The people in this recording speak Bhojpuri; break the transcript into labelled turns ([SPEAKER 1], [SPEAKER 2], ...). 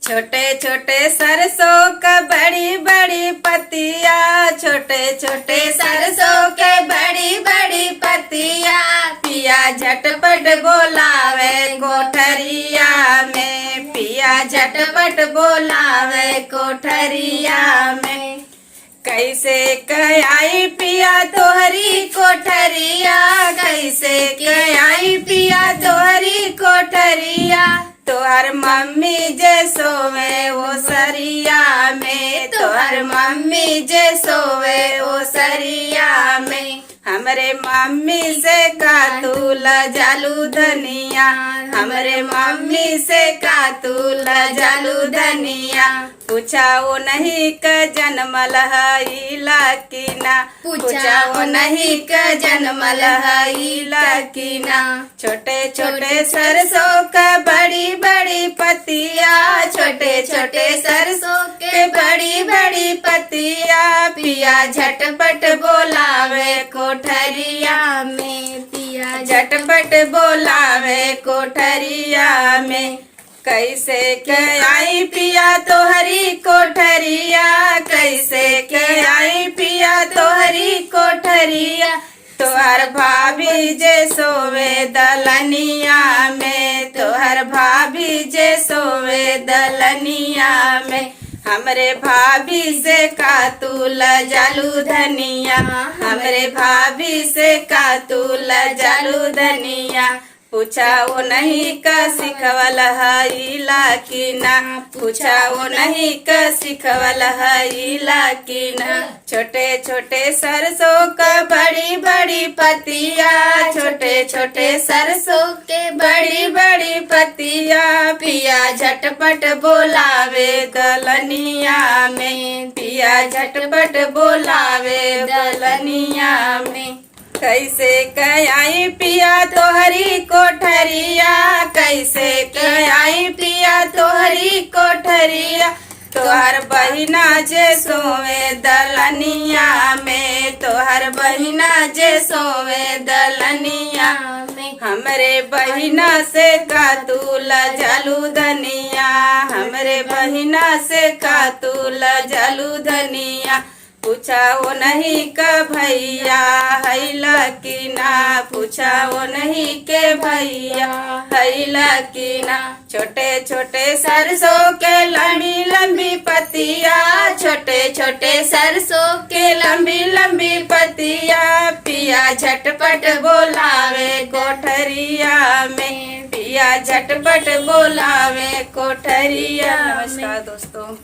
[SPEAKER 1] छोटे छोटे सरसों का बड़ी बड़ी पतिया, छोटे छोटे सरसों के बड़ी बड़ी पतिया, पिया झटपट बोलावे कोठरिया में, पिया झटपट बोलावे कोठरिया में। कैसे कयाई पिया तोहरी कोठरिया, कैसे कयाई पिया तोहरी कोठरिया, तोहर मम्मी जे सोवे वो सरिया में, तोहर मम्मी जे सोवे वो सरिया में। हमरे मम्मी से का तू लजालू धनिया, हमरे मम्मी से का तू लजालू धनिया, पूछा वो नहीं क जन्मल हईला की ना, पूछा वो नहीं क जन्मल हईला की ना। छोटे छोटे सरसों का बड़ी बड़ी पतिया, छोटे छोटे सरसों के बड़ी बड़ी पतिया, पिया झटपट बोलावे कोठरिया में, पिया झटपट बोलावे कोठरिया में। कैसे कयाई पिया तोहरी कोठरिया, कैसे कयाई पिया तोहरी कोठरिया, तोहर भाभी जे सोवे दलनिया में, तोहर भाभी जे सोवे दलनिया में। हमरे भाभी से का तू लजालू धनिया, हमरे भाभी से का तू लजालू धनिया, पूछा वो नहीं का सिखवल हईला की ना, पूछा वो नहीं का सिखवल हईला की ना। छोटे छोटे सरसों का बड़ी बड़ी पतिया, छोटे छोटे सरसों के बड़ी बड़ी पतिया, पिया झटपट बोलावे दलनिया में, पिया झटपट बोलावे दलनिया में। कैसे कयाई पिया तोहरी कोठरिया, कैसे कयाई पिया तोहरी कोठरिया, तोहर बहिना जे सोवे दलनिया में, तोहर बहिना जे सोवे दलनिया में। हमरे बहिना से का तू लजालू धनिया, हमरे बहिना से का तू लजालू धनिया, पूछा वो नहीं का भैया हैला की ना, पूछा वो नहीं के भैया हैला की ना। छोटे छोटे सरसों के लंबी लंबी पतिया, छोटे छोटे सरसों के लंबी लंबी पतिया, पिया झटपट बोलावे कोठरिया में, पिया झटपट बोलावे कोठरिया। नमस्कार दोस्तों।